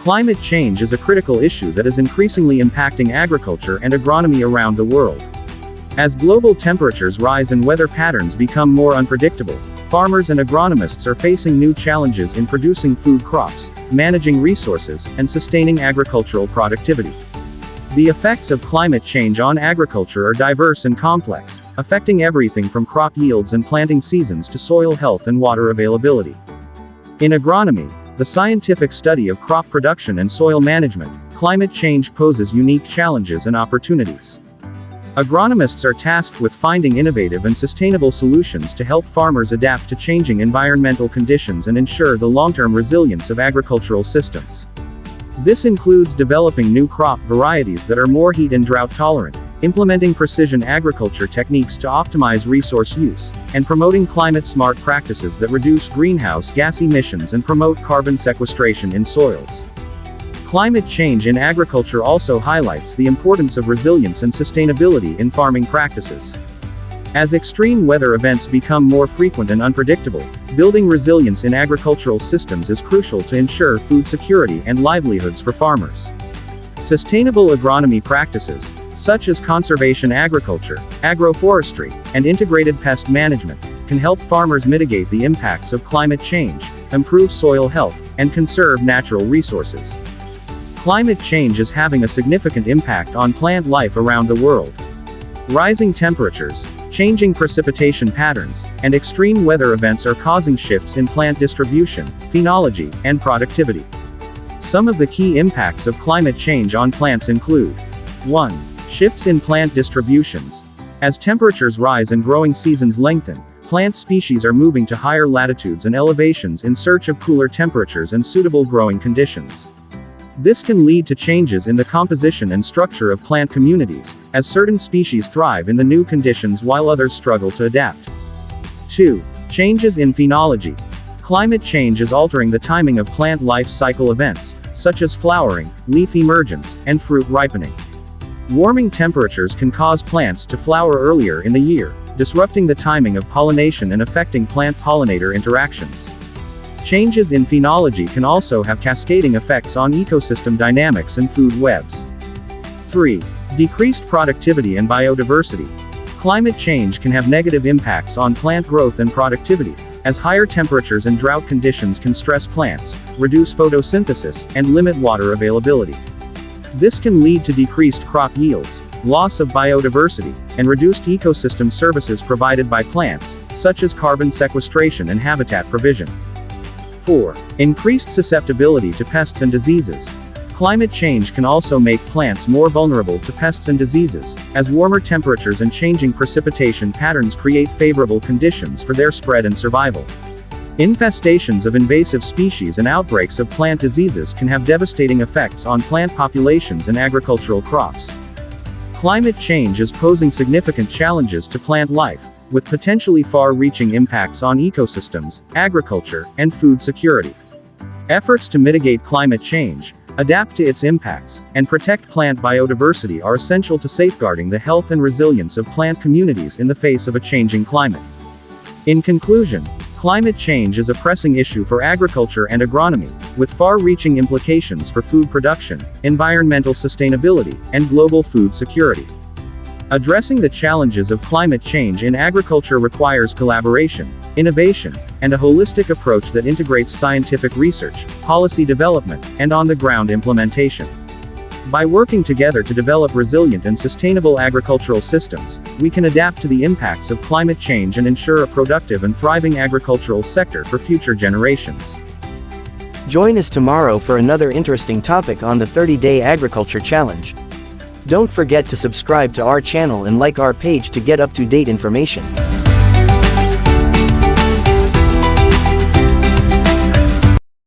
Climate change is a critical issue that is increasingly impacting agriculture and agronomy around the world. As global temperatures rise and weather patterns become more unpredictable, farmers and agronomists are facing new challenges in producing food crops, managing resources, and sustaining agricultural productivity. The effects of climate change on agriculture are diverse and complex, affecting everything from crop yields and planting seasons to soil health and water availability. In agronomy, the scientific study of crop production and soil management, climate change poses unique challenges and opportunities. Agronomists are tasked with finding innovative and sustainable solutions to help farmers adapt to changing environmental conditions and ensure the long-term resilience of agricultural systems. This includes developing new crop varieties that are more heat and drought tolerant, implementing precision agriculture techniques to optimize resource use, and promoting climate-smart practices that reduce greenhouse gas emissions and promote carbon sequestration in soils. Climate change in agriculture also highlights the importance of resilience and sustainability in farming practices. As extreme weather events become more frequent and unpredictable, building resilience in agricultural systems is crucial to ensure food security and livelihoods for farmers. Sustainable agronomy practices, such as conservation agriculture, agroforestry, and integrated pest management, can help farmers mitigate the impacts of climate change, improve soil health, and conserve natural resources. Climate change is having a significant impact on plant life around the world. Rising temperatures, changing precipitation patterns, and extreme weather events are causing shifts in plant distribution, phenology, and productivity. Some of the key impacts of climate change on plants include: 1. Shifts in plant distributions. As temperatures rise and growing seasons lengthen, plant species are moving to higher latitudes and elevations in search of cooler temperatures and suitable growing conditions. This can lead to changes in the composition and structure of plant communities, as certain species thrive in the new conditions while others struggle to adapt. 2. Changes in phenology. Climate change is altering the timing of plant life cycle events, such as flowering, leaf emergence, and fruit ripening. Warming temperatures can cause plants to flower earlier in the year, disrupting the timing of pollination and affecting plant-pollinator interactions. Changes in phenology can also have cascading effects on ecosystem dynamics and food webs. 3. Decreased productivity and biodiversity. Climate change can have negative impacts on plant growth and productivity, as higher temperatures and drought conditions can stress plants, reduce photosynthesis, and limit water availability. This can lead to decreased crop yields, loss of biodiversity, and reduced ecosystem services provided by plants, such as carbon sequestration and habitat provision. 4. Increased susceptibility to pests and diseases. Climate change can also make plants more vulnerable to pests and diseases, as warmer temperatures and changing precipitation patterns create favorable conditions for their spread and survival. Infestations of invasive species and outbreaks of plant diseases can have devastating effects on plant populations and agricultural crops. Climate change is posing significant challenges to plant life, with potentially far-reaching impacts on ecosystems, agriculture, and food security. Efforts to mitigate climate change, adapt to its impacts, and protect plant biodiversity are essential to safeguarding the health and resilience of plant communities in the face of a changing climate. In conclusion, climate change is a pressing issue for agriculture and agronomy, with far-reaching implications for food production, environmental sustainability, and global food security. Addressing the challenges of climate change in agriculture requires collaboration, innovation, and a holistic approach that integrates scientific research, policy development, and on-the-ground implementation. By working together to develop resilient and sustainable agricultural systems, we can adapt to the impacts of climate change and ensure a productive and thriving agricultural sector for future generations. Join us tomorrow for another interesting topic on the 30-Day Agriculture Challenge. Don't forget to subscribe to our channel and like our page to get up-to-date information.